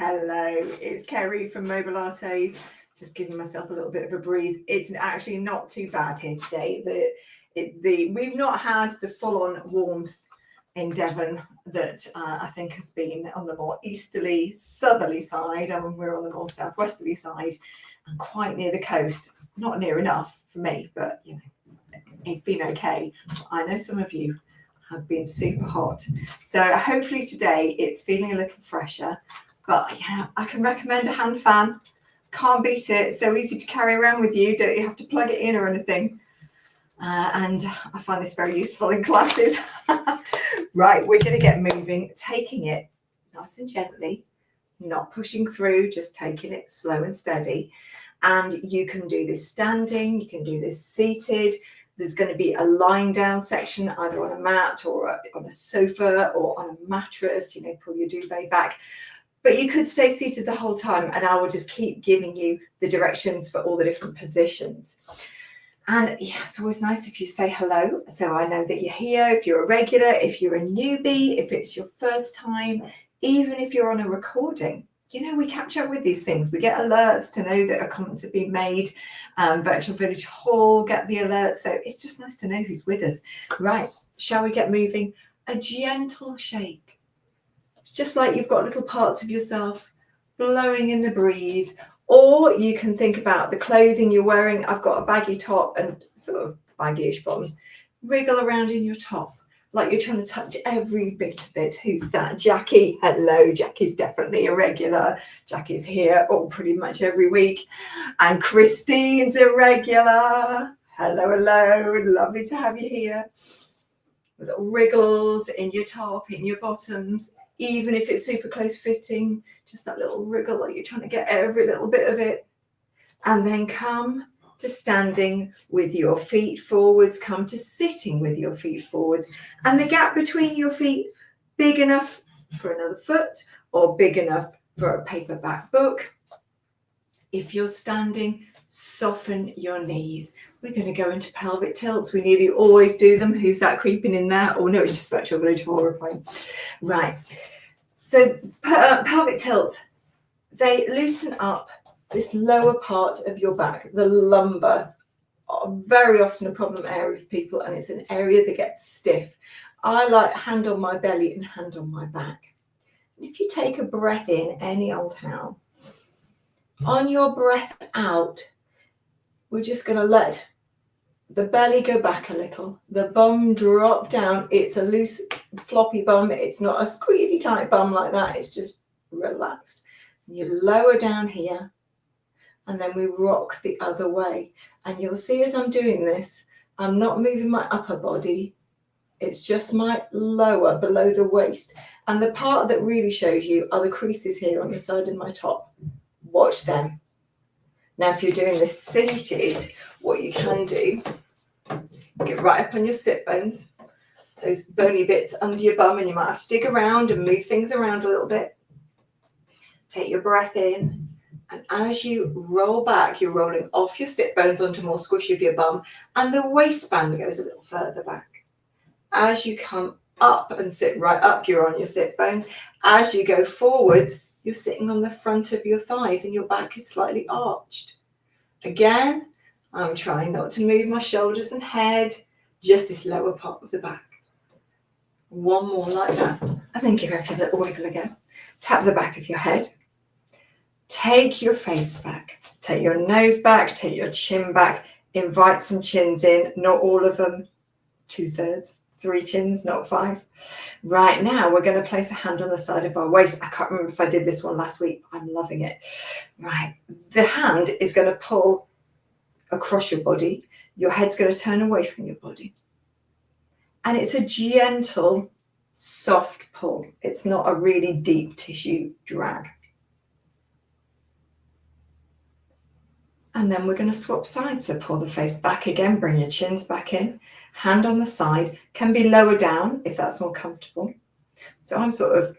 Hello, it's Kerry from Mobilates. Just giving myself a little bit of a breeze. It's actually not too bad here today. We've not had the full-on warmth in Devon that I think has been on the more easterly, southerly side. I mean, we're on the more southwesterly side and quite near the coast. Not near enough for me, but you know, it's been okay. I know some of you have been super hot. So hopefully today it's feeling a little fresher. But yeah, I can recommend a hand fan. Can't beat it. It's so easy to carry around with you. Don't you have to plug it in or anything. And I find this very useful in classes. Right, we're going to get moving, taking it nice and gently, not pushing through, just taking it slow and steady. And you can do this standing, you can do this seated. There's going to be a lying down section, either on a mat or on a sofa or on a mattress, you know, pull your duvet back. But you could stay seated the whole time, and I will just keep giving you the directions for all the different positions. And yeah, it's always nice if you say hello, so I know that you're here. If you're a regular, if you're a newbie, if it's your first time, even if you're on a recording, you know, we catch up with these things. We get alerts to know that comments have been made. Virtual Village Hall get the alerts, so it's just nice to know who's with us. Right, shall we get moving? A gentle shake. It's just like you've got little parts of yourself blowing in the breeze. Or you can think about the clothing you're wearing. I've got a baggy top and sort of baggy-ish bottoms. Wriggle around in your top like you're trying to touch every bit of it. Who's that? Jackie. Hello. Jackie's definitely a regular. Jackie's here pretty much every week. And Christine's a regular. Hello, hello. Lovely to have you here. Little wriggles in your top, in your bottoms. Even if it's super close fitting, just that little wriggle like you're trying to get every little bit of it. And then come to standing with your feet forwards, come to sitting with your feet forwards. And the gap between your feet, big enough for another foot or big enough for a paperback book. If you're standing, soften your knees. We're going to go into pelvic tilts. We nearly always do them. Who's that creeping in there? Oh no, it's just Virtual Village Hall we're playing. Right. So pelvic tilts, they loosen up this lower part of your back. The lumbar are very often a problem area for people, and it's an area that gets stiff. I like hand on my belly and hand on my back. If you take a breath in any old how, on your breath out, we're just going to let the belly go back a little, the bum drop down. It's a loose, floppy bum. It's not a squeezy tight bum like that. It's just relaxed. You lower down here, and then we rock the other way. And you'll see as I'm doing this, I'm not moving my upper body. It's just my lower, below the waist. And the part that really shows you are the creases here on the side of my top. Watch them. Now, if you're doing this seated, what you can do, get right up on your sit bones, those bony bits under your bum, and you might have to dig around and move things around a little bit. Take your breath in, and as you roll back, you're rolling off your sit bones onto more squish of your bum, and the waistband goes a little further back. As you come up and sit right up, you're on your sit bones. As you go forwards, you're sitting on the front of your thighs and your back is slightly arched. Again, I'm trying not to move my shoulders and head, just this lower part of the back. One more like that. And then give everything a little wiggle again. Tap the back of your head. Take your face back. Take your nose back. Take your chin back. Invite some chins in. Not all of them. 2/3. 3 chins, not 5. Right, now we're going to place a hand on the side of our waist. I can't remember if I did this one last week. I'm loving it. Right, the hand is going to pull across your body. Your head's going to turn away from your body. And it's a gentle, soft pull. It's not a really deep tissue drag. And then we're going to swap sides. So pull the face back again, bring your chins back in. Hand on the side, can be lower down if that's more comfortable. So I'm sort of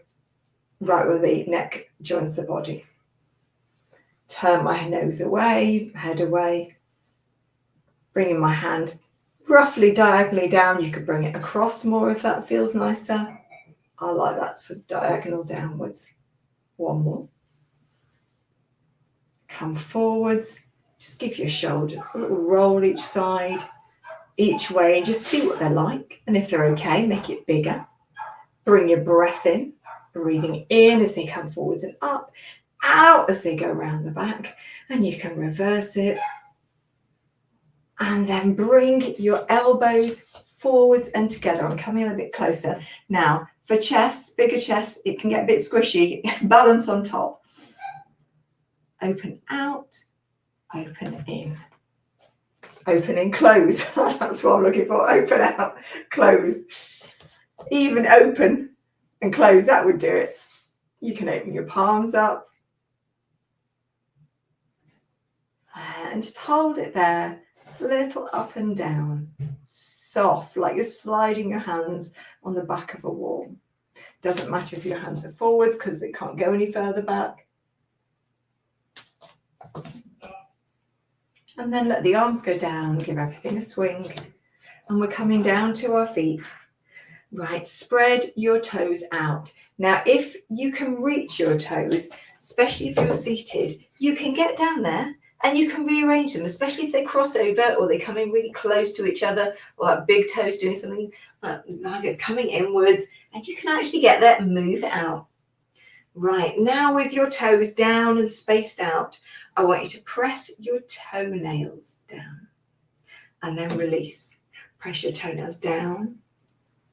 right where the neck joins the body. Turn my nose away, head away. Bringing my hand roughly diagonally down. You could bring it across more if that feels nicer. I like that, so diagonal downwards. One more. Come forwards. Just give your shoulders a little roll each side, each way, and just see what they're like. And if they're okay, make it bigger. Bring your breath in, breathing in as they come forwards and up, out as they go around the back. And you can reverse it. And then bring your elbows forwards and together. I'm coming a bit closer. Now, for chest, bigger chest, it can get a bit squishy. Balance on top. Open out, open in. Open and close. That's what I'm looking for. Open out, close. Even open and close, that would do it. You can open your palms up. And just hold it there. Little up and down. Soft, like you're sliding your hands on the back of a wall. Doesn't matter if your hands are forwards because they can't go any further back. And then let the arms go down, give everything a swing. And we're coming down to our feet. Right, spread your toes out. Now, if you can reach your toes, especially if you're seated, you can get down there and you can rearrange them, especially if they cross over or they come in really close to each other, or that big toe's doing something like it's coming inwards, and you can actually get there and move it out. Right, now with your toes down and spaced out, I want you to press your toenails down and then release. Press your toenails down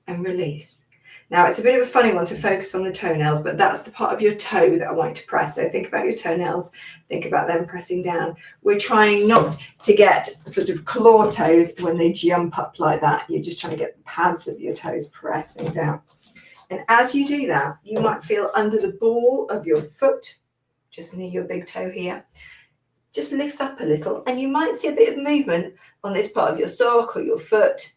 and release. Now, it's a bit of a funny one to focus on the toenails, but that's the part of your toe that I want you to press. So think about your toenails, think about them pressing down. We're trying not to get sort of claw toes when they jump up like that. You're just trying to get the pads of your toes pressing down. And as you do that, you might feel under the ball of your foot, just near your big toe here, just lifts up a little, and you might see a bit of movement on this part of your sock or your foot.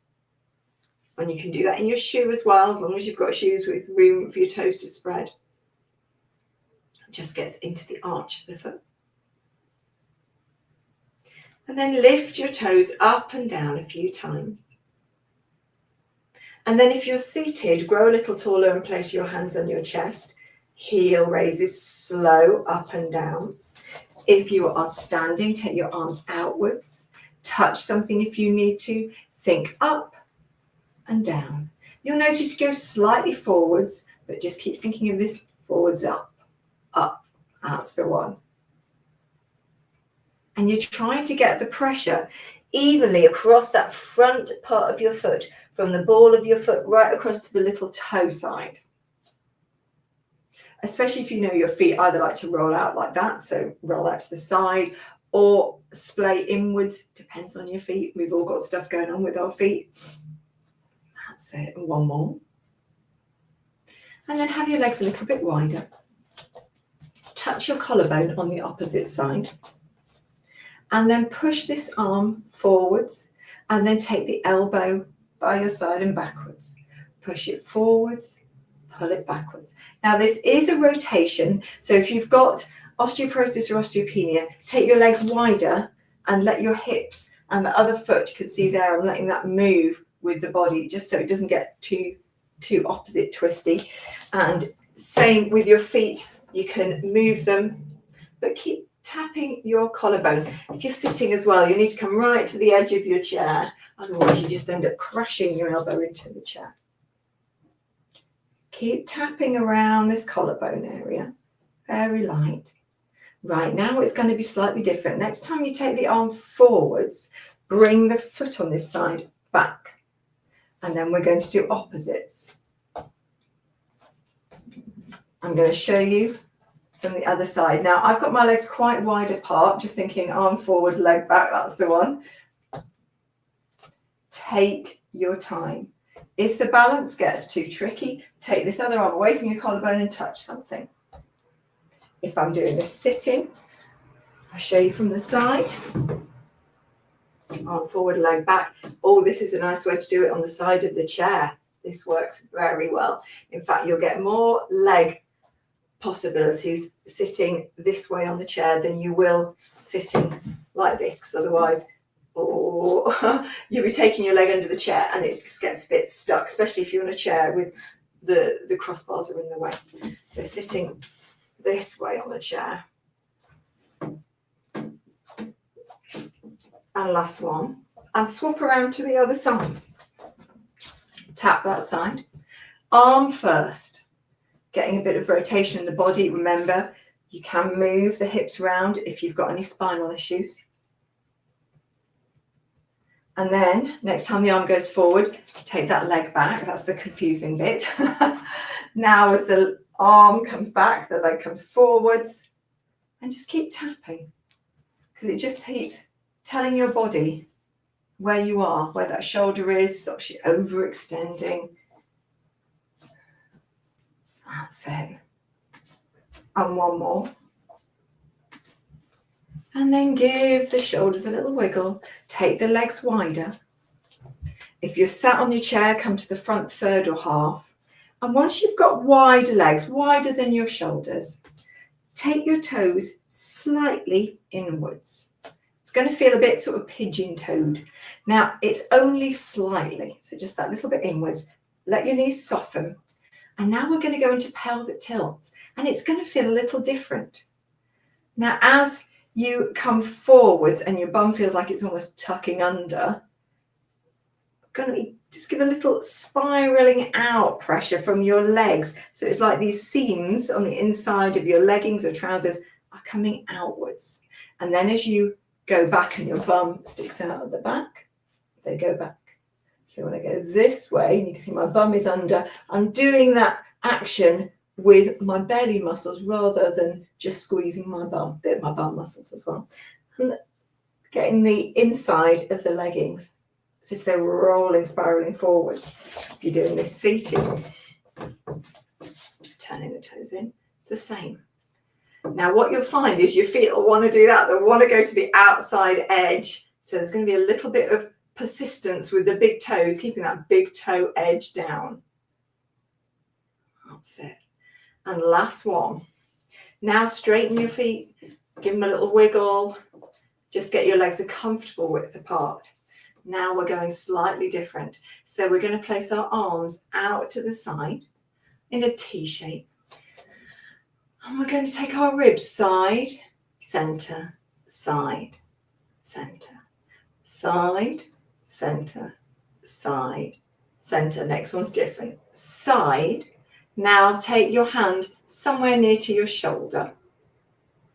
And you can do that in your shoe as well, as long as you've got shoes with room for your toes to spread. It just gets into the arch of the foot. And then lift your toes up and down a few times. And then if you're seated, grow a little taller and place your hands on your chest. Heel raises slow up and down. If you are standing, take your arms outwards. Touch something if you need to. Think up and down. You'll notice you go slightly forwards, but just keep thinking of this forwards, up, up. That's the one. And you're trying to get the pressure evenly across that front part of your foot, from the ball of your foot right across to the little toe side. Especially if you know your feet either like to roll out like that, so roll out to the side, or splay inwards, depends on your feet. We've all got stuff going on with our feet. That's it, and one more. And then have your legs a little bit wider. Touch your collarbone on the opposite side. And then push this arm forwards, and then take the elbow by your side and backwards. Push it forwards, pull it backwards. Now this is a rotation, so if you've got osteoporosis or osteopenia, take your legs wider and let your hips and the other foot, you can see there, I'm letting that move with the body just so it doesn't get too opposite twisty. And same with your feet, you can move them, but keep tapping your collarbone. If you're sitting as well, you need to come right to the edge of your chair, otherwise you just end up crashing your elbow into the chair. Keep tapping around this collarbone area, very light. Right, now it's going to be slightly different. Next time you take the arm forwards, bring the foot on this side back. And then we're going to do opposites. I'm going to show you from the other side. Now, I've got my legs quite wide apart, just thinking arm forward, leg back, that's the one. Take your time. If the balance gets too tricky, take this other arm away from your collarbone and touch something. If I'm doing this sitting, I'll show you from the side. Arm forward, leg back. Oh, this is a nice way to do it on the side of the chair. This works very well. In fact, you'll get more leg possibilities sitting this way on the chair than you will sitting like this, because otherwise you'll be taking your leg under the chair and it just gets a bit stuck, especially if you're in a chair with the crossbars are in the way. So sitting this way on the chair. And last one. And swap around to the other side. Tap that side. Arm first. Getting a bit of rotation in the body. Remember, you can move the hips around if you've got any spinal issues. And then next time the arm goes forward, take that leg back. That's the confusing bit. Now as the arm comes back, the leg comes forwards, and just keep tapping, because it just keeps telling your body where you are, where that shoulder is, stops you overextending. That's it. And one more. And then give the shoulders a little wiggle. Take the legs wider. If you're sat on your chair, come to the front third or half. And once you've got wider legs, wider than your shoulders, take your toes slightly inwards. It's going to feel a bit sort of pigeon-toed. Now, it's only slightly, so just that little bit inwards. Let your knees soften. And now we're going to go into pelvic tilts, and it's going to feel a little different. Now, as you come forwards and your bum feels like it's almost tucking under, going to just give a little spiraling out pressure from your legs. So it's like these seams on the inside of your leggings or trousers are coming outwards. And then as you go back and your bum sticks out at the back, they go back. So when I go this way, and you can see my bum is under, I'm doing that action with my belly muscles rather than just squeezing my bum, bit of my bum muscles as well. And getting the inside of the leggings as if they were rolling, spiraling forwards. If you're doing this seated, turning the toes in, it's the same. Now what you'll find is your feet will want to do that. They'll want to go to the outside edge. So there's going to be a little bit of persistence with the big toes, keeping that big toe edge down. That's it. And last one. Now straighten your feet, give them a little wiggle. Just get your legs a comfortable width apart. Now we're going slightly different. So we're going to place our arms out to the side in a T shape. And we're going to take our ribs side, center, side, center, side, center, side, center. Next one's different. Side. Now take your hand somewhere near to your shoulder.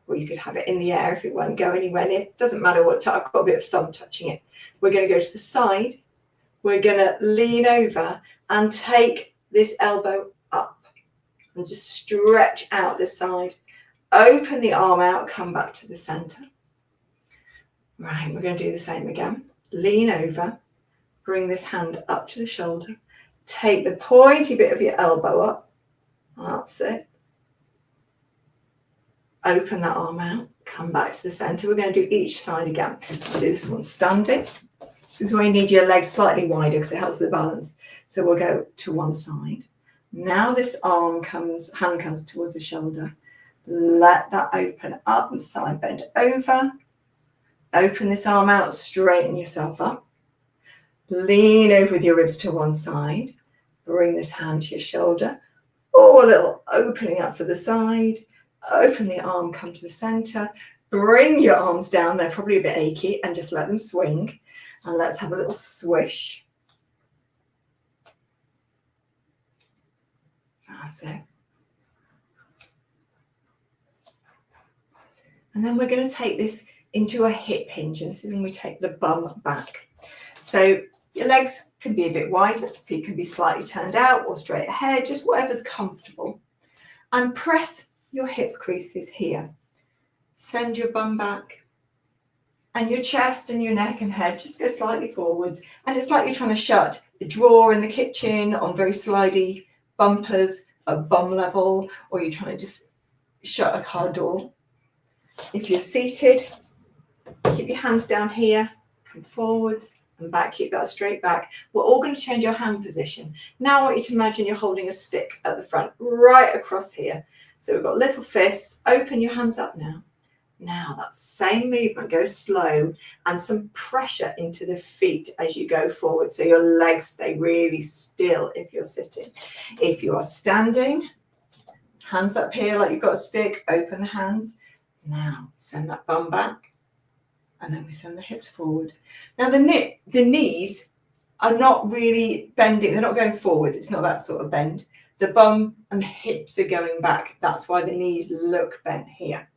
Or you could have it in the air if it won't go anywhere near. It doesn't matter what I've got a bit of thumb touching it. We're going to go to the side. We're going to lean over and take this elbow up and just stretch out the side. Open the arm out, come back to the center. Right, we're going to do the same again. Lean over, bring this hand up to the shoulder. Take the pointy bit of your elbow up. That's it. Open that arm out, come back to the center. We're going to do each side again. We'll do this one standing. This is where you need your legs slightly wider because it helps with the balance. So we'll go to one side. Now this hand comes towards the shoulder. Let that open up and side bend over. Open this arm out, straighten yourself up. Lean over with your ribs to one side. Bring this hand to your shoulder. Or a little opening up for the side. Open the arm, come to the center. Bring your arms down. They're probably a bit achy and just let them swing. And let's have a little swish. That's it. And then we're going to take this into a hip hinge. And this is when we take the bum back. So your legs can be a bit wider. Feet can be slightly turned out or straight ahead. Just whatever's comfortable. And press your hip creases here. Send your bum back. And your chest and your neck and head just go slightly forwards. And it's like you're trying to shut a drawer in the kitchen on very slidey bumpers at bum level, or you're trying to just shut a car door. If you're seated, keep your hands down here, come forwards and back, keep that straight back. We're all going to change our hand position. Now I want you to imagine you're holding a stick at the front, right across here. So we've got little fists. Open your hands up now. Now that same movement, go slow and some pressure into the feet as you go forward. So your legs stay really still if you're sitting. If you are standing, hands up here like you've got a stick, open the hands. Now send that bum back. And then we send the hips forward. Now the knees are not really bending. They're not going forwards. It's not that sort of bend. The bum and hips are going back. That's why the knees look bent here.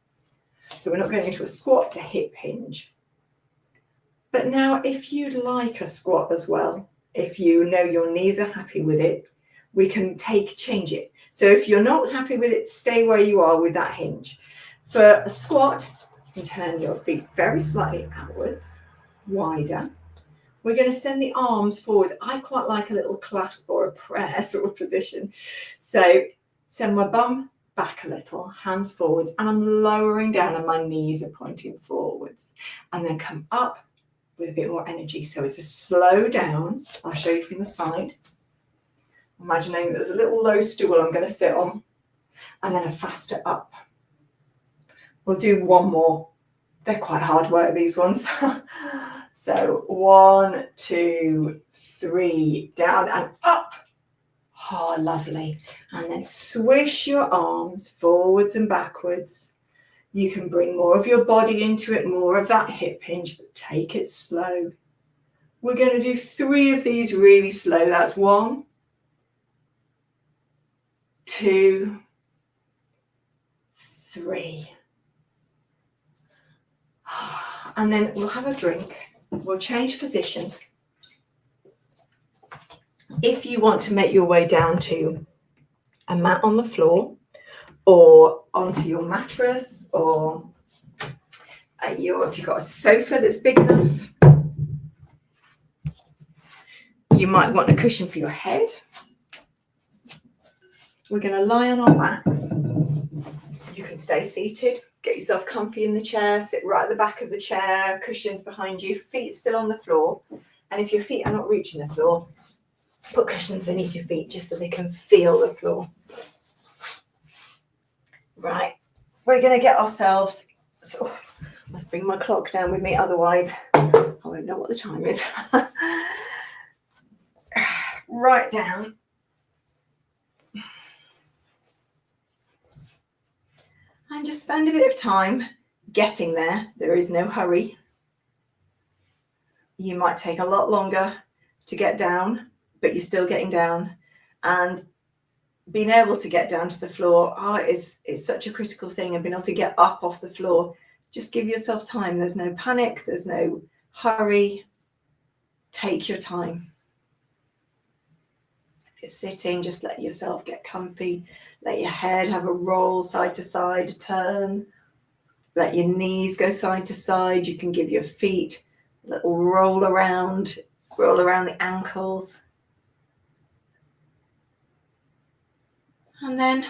So we're not going into a squat to hip hinge. But now if you'd like a squat as well, if you know your knees are happy with it, we can change it. So if you're not happy with it, stay where you are with that hinge. For a squat, you can turn your feet very slightly outwards, wider. We're going to send the arms forwards. I quite like a little clasp or a prayer sort of position. So send my bum back a little, hands forwards, and I'm lowering down and my knees are pointing forwards. And then come up with a bit more energy. So it's a slow down. I'll show you from the side. Imagining there's a little low stool I'm going to sit on, and then a faster up. We'll do one more. They're quite hard work, these ones. So 1, 2, 3, down and up. Oh, lovely. And then swish your arms forwards and backwards. You can bring more of your body into it, more of that hip hinge, but take it slow. We're going to do 3 of these really slow. That's 1, 2, 3. And then we'll have a drink. We'll change positions. If you want to make your way down to a mat on the floor or onto your mattress, or if you've got a sofa that's big enough, you might want a cushion for your head. We're going to lie on our backs. You can stay seated. Get yourself comfy in the chair, sit right at the back of the chair, cushions behind you, feet still on the floor. And if your feet are not reaching the floor, put cushions beneath your feet just so they can feel the floor. Right, we're going to get ourselves, so I must bring my clock down with me, otherwise I won't know what the time is. Right down. And just spend a bit of time getting there. There is no hurry. You might take a lot longer to get down, but you're still getting down. And being able to get down to the floor is such a critical thing, and being able to get up off the floor. Just give yourself time. There's no panic. There's no hurry. Take your time. If you're sitting, just let yourself get comfy. Let your head have a roll side to side, a turn. Let your knees go side to side. You can give your feet a little roll around the ankles. And then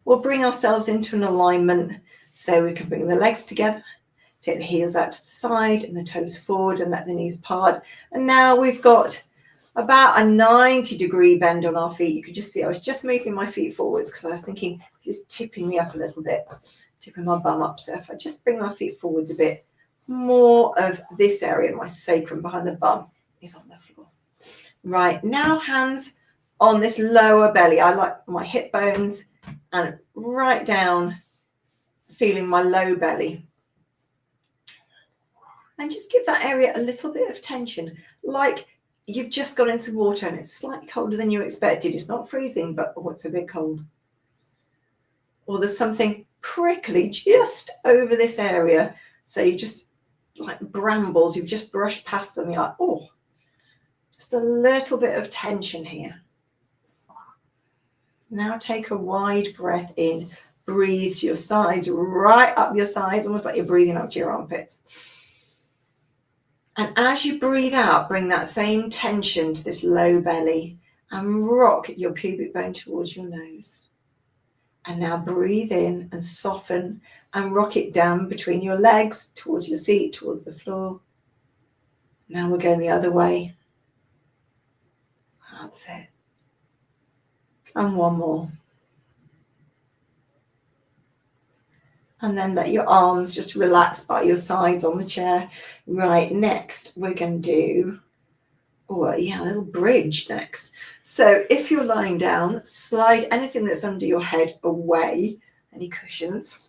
we'll bring ourselves into an alignment, so we can bring the legs together, take the heels out to the side and the toes forward, and let the knees part. And now we've got about a 90-degree bend on our feet. You can just see I was just moving my feet forwards because I was thinking just tipping me up a little bit, tipping my bum up. So if I just bring my feet forwards a bit, more of this area, my sacrum behind the bum, is on the floor. Right, now hands on this lower belly. I like my hip bones, and right down, feeling my low belly. And just give that area a little bit of tension, like you've just gone into water and it's slightly colder than you expected. It's not freezing, but oh, it's a bit cold. Or there's something prickly just over this area. So you just, like brambles, you've just brushed past them. You're like, oh, just a little bit of tension here. Now take a wide breath in. Breathe to your sides, right up your sides, almost like you're breathing up to your armpits. And as you breathe out, bring that same tension to this low belly and rock your pubic bone towards your nose. And now breathe in and soften and rock it down between your legs, towards your seat, towards the floor. Now we're going the other way. That's it. And one more. And then let your arms just relax by your sides on the chair. Right, next we're going to do, a little bridge next. So if you're lying down, slide anything that's under your head away, any cushions.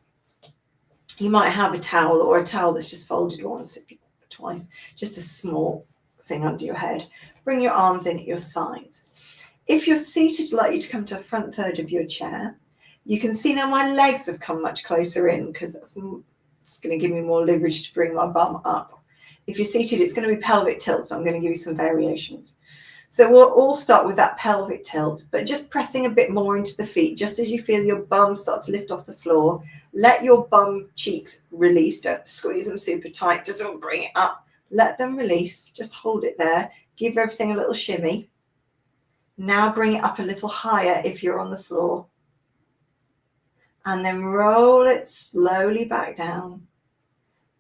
You might have a towel or a towel that's just folded once, twice, just a small thing under your head. Bring your arms in at your sides. If you're seated, I'd like you to come to the front third of your chair. You can see now my legs have come much closer in because that's just going to give me more leverage to bring my bum up. If you're seated, it's going to be pelvic tilts, but I'm going to give you some variations. So we'll all start with that pelvic tilt, but just pressing a bit more into the feet, just as you feel your bum start to lift off the floor. Let your bum cheeks release. Don't squeeze them super tight. Just don't bring it up. Let them release. Just hold it there. Give everything a little shimmy. Now bring it up a little higher if you're on the floor. And then roll it slowly back down,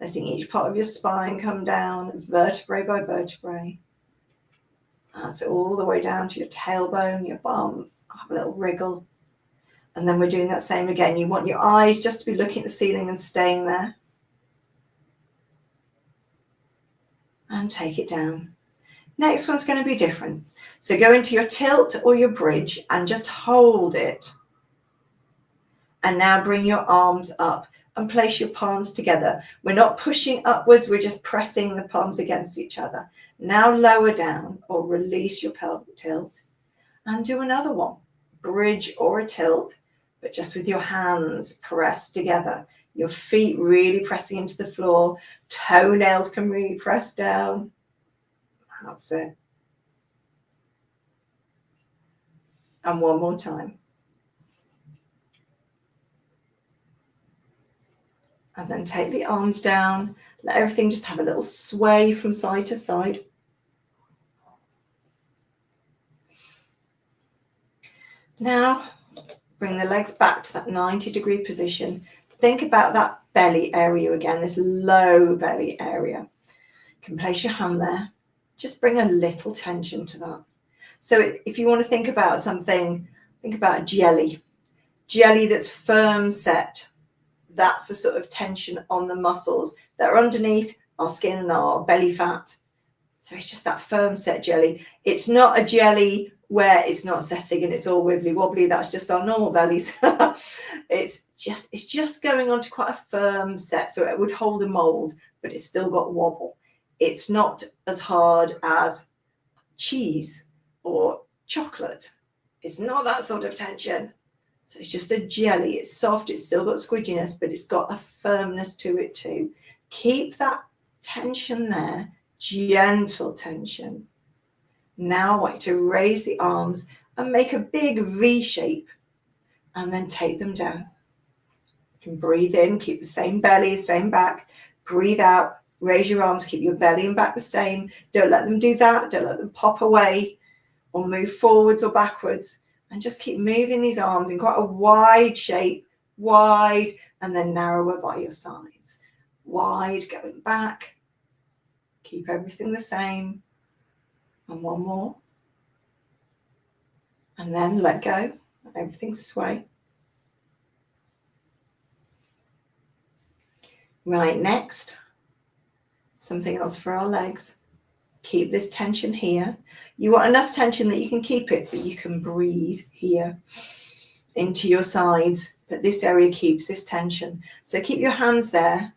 letting each part of your spine come down, vertebrae by vertebrae. That's it all the way down to your tailbone, your bum. Have a little wriggle. And then we're doing that same again. You want your eyes just to be looking at the ceiling and staying there. And take it down. Next one's going to be different. So go into your tilt or your bridge and just hold it. And now bring your arms up and place your palms together. We're not pushing upwards, we're just pressing the palms against each other. Now lower down or release your pelvic tilt and do another one. Bridge or a tilt, but just with your hands pressed together. Your feet really pressing into the floor. Toenails can really press down. That's it. And one more time. And then take the arms down. Let everything just have a little sway from side to side. Now, bring the legs back to that 90-degree position. Think about that belly area again, this low belly area. You can place your hand there. Just bring a little tension to that. So if you want to think about something, think about jelly. Jelly that's firm set. That's the sort of tension on the muscles that are underneath our skin and our belly fat. So it's just that firm set jelly. It's not a jelly where it's not setting and it's all wibbly wobbly. That's just our normal bellies. it's just going on to quite a firm set. So it would hold a mold, but it's still got wobble. It's not as hard as cheese or chocolate. It's not that sort of tension. So it's just a jelly. It's soft. It's still got squidginess, but it's got a firmness to it too. Keep that tension there. Gentle tension. Now I want you to raise the arms and make a big V shape and then take them down. You can breathe in, keep the same belly, the same back. Breathe out, raise your arms, keep your belly and back the same. Don't let them do that. Don't let them pop away or move forwards or backwards. And just keep moving these arms in quite a wide shape, wide and then narrower by your sides. Wide, going back. Keep everything the same. And one more. And then let go. Let everything sway. Right, next. Something else for our legs. Keep this tension here. You want enough tension that you can keep it, but you can breathe here into your sides. But this area keeps this tension. So keep your hands there,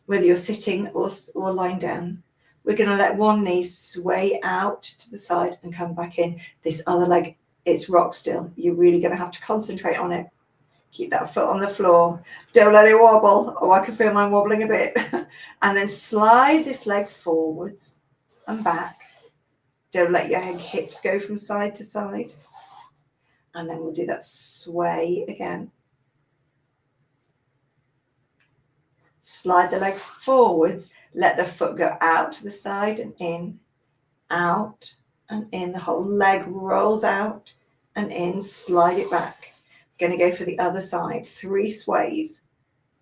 whether you're sitting or lying down. We're going to let one knee sway out to the side and come back in. This other leg, it's rock still. You're really going to have to concentrate on it. Keep that foot on the floor. Don't let it wobble. Oh, I can feel mine wobbling a bit. And then slide this leg forwards and back. Don't let your hips go from side to side. And then we'll do that sway again. Slide the leg forwards. Let the foot go out to the side and in, out and in. The whole leg rolls out and in. Slide it back. Going to go for the other side. 3 sways.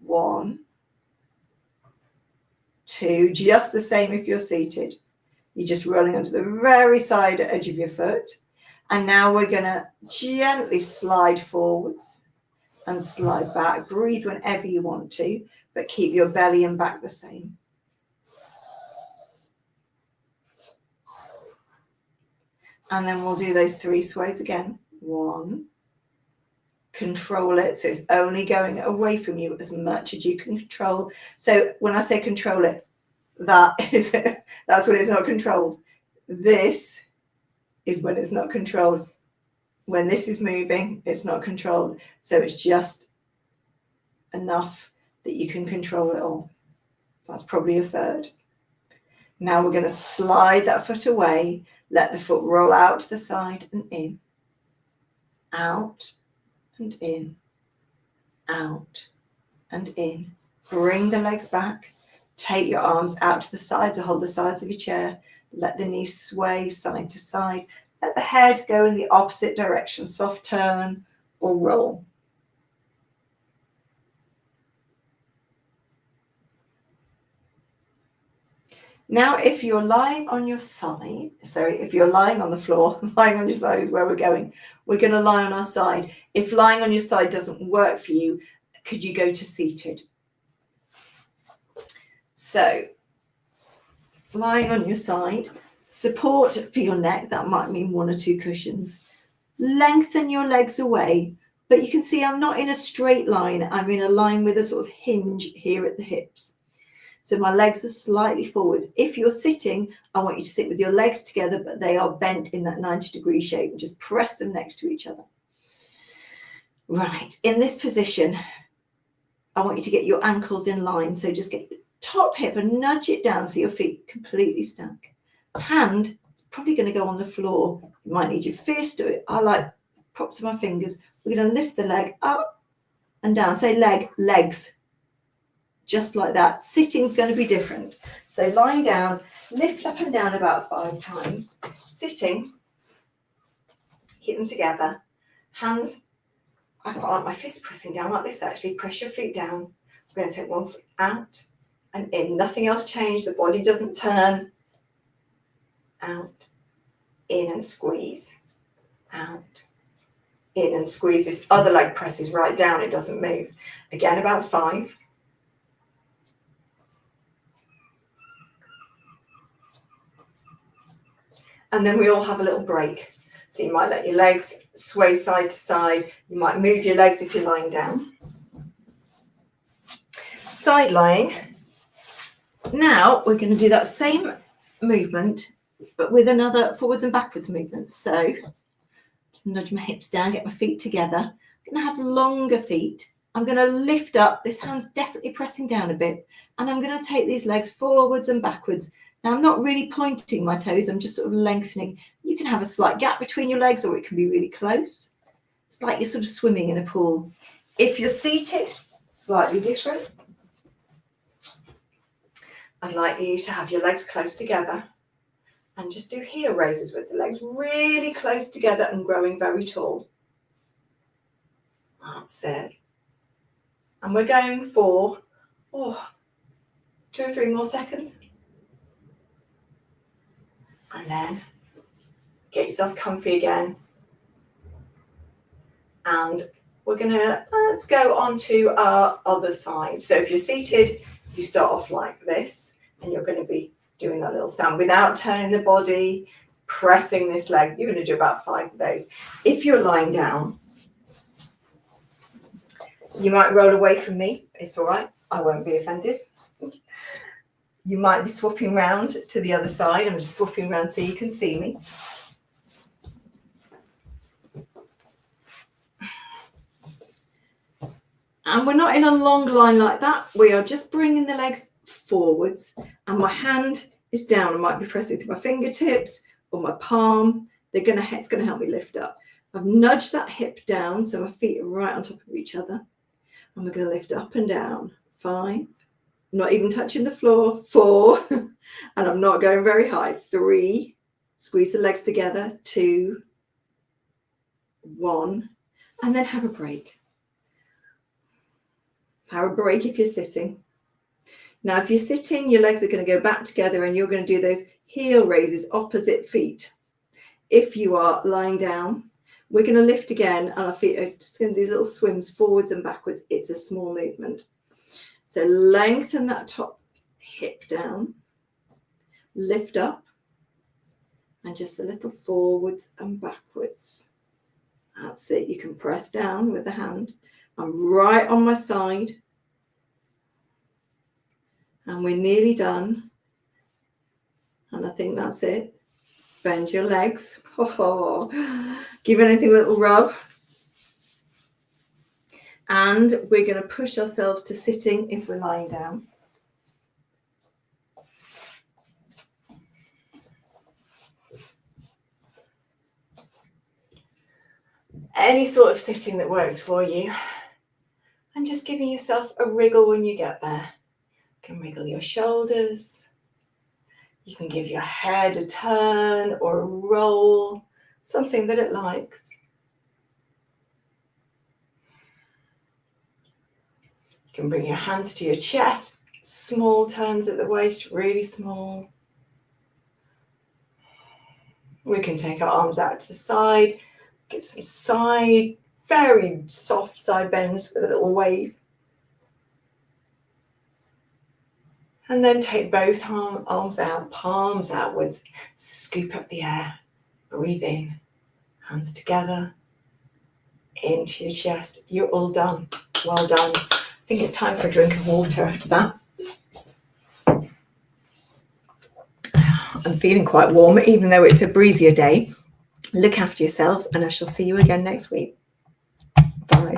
1, 2. Just the same if you're seated. You're just rolling onto the very side edge of your foot. And now we're going to gently slide forwards and slide back. Breathe whenever you want to, but keep your belly and back the same. And then we'll do those 3 sways again. 1. control it. So it's only going away from you as much as you can control. So when I say control it, that's when it's not controlled. This is when it's not controlled. When this is moving, it's not controlled. So it's just enough that you can control it all. That's probably a third. Now we're going to slide that foot away, let the foot roll out to the side and in, out and in, out and in. Bring the legs back. Take your arms out to the sides or hold the sides of your chair. Let the knees sway side to side. Let the head go in the opposite direction, soft turn or roll. Now, if you're lying on your side, if you're lying on the floor, lying on your side is where we're going. We're going to lie on our side. If lying on your side doesn't work for you, could you go to seated? So, lying on your side, support for your neck, that might mean 1 or 2 cushions. Lengthen your legs away, but you can see I'm not in a straight line. I'm in a line with a sort of hinge here at the hips. So my legs are slightly forwards. If you're sitting, I want you to sit with your legs together, but they are bent in that 90-degree shape, and just press them next to each other. Right, in this position, I want you to get your ankles in line. So just get your top hip and nudge it down so your feet completely stack. Hand is probably going to go on the floor. You might need your fist to it. I like props of my fingers. We're going to lift the leg up and down. Say legs. Just like that. Sitting is going to be different. So lying down, lift up and down about 5 times. Sitting, keep them together. Hands, I quite like my fist pressing down like this actually. Press your feet down. We're going to take 1 foot out and in. Nothing else changed. The body doesn't turn. Out, in and squeeze. Out, in and squeeze. This other leg presses right down. It doesn't move. Again, about 5. And then we all have a little break. So you might let your legs sway side to side. You might move your legs if you're lying down. Side lying. Now we're going to do that same movement, but with another forwards and backwards movement. So just nudge my hips down, get my feet together. I'm going to have longer feet. I'm going to lift up. This hand's definitely pressing down a bit. And I'm going to take these legs forwards and backwards. Now, I'm not really pointing my toes. I'm just sort of lengthening. You can have a slight gap between your legs, or it can be really close. It's like you're sort of swimming in a pool. If you're seated, slightly different. I'd like you to have your legs close together and just do heel raises with the legs really close together and growing very tall. That's it. And we're going for 2 or 3 more seconds. And then get yourself comfy again. And we're going to, let's go on to our other side. So if you're seated, you start off like this, and you're going to be doing that little stand without turning the body, pressing this leg. You're going to do about 5 of those. If you're lying down, you might roll away from me. It's all right. I won't be offended. You might be swapping round to the other side. I'm just swapping around so you can see me. And we're not in a long line like that. We are just bringing the legs forwards, and my hand is down. I might be pressing to my fingertips or my palm. It's going to help me lift up. I've nudged that hip down so my feet are right on top of each other. And we're going to lift up and down. 5. Not even touching the floor. 4. And I'm not going very high. 3. Squeeze the legs together. 2. 1. And then have a break. Have a break if you're sitting. Now, if you're sitting, your legs are going to go back together and you're going to do those heel raises, opposite feet. If you are lying down, we're going to lift again, and our feet are just going to do these little swims forwards and backwards. It's a small movement. So lengthen that top hip down, lift up, and just a little forwards and backwards. That's it. You can press down with the hand. I'm right on my side. And we're nearly done. And I think that's it. Bend your legs. Oh, give anything a little rub. And we're going to push ourselves to sitting if we're lying down. Any sort of sitting that works for you. And just giving yourself a wriggle when you get there. You can wriggle your shoulders. You can give your head a turn or a roll, something that it likes. You can bring your hands to your chest, small turns at the waist, really small. We can take our arms out to the side, give some side, very soft side bends with a little wave. And then take both arms out, palms outwards, scoop up the air, breathe in, hands together, into your chest. You're all done. Well done. I think it's time for a drink of water after that. I'm feeling quite warm, even though it's a breezier day. Look after yourselves, and I shall see you again next week. Bye.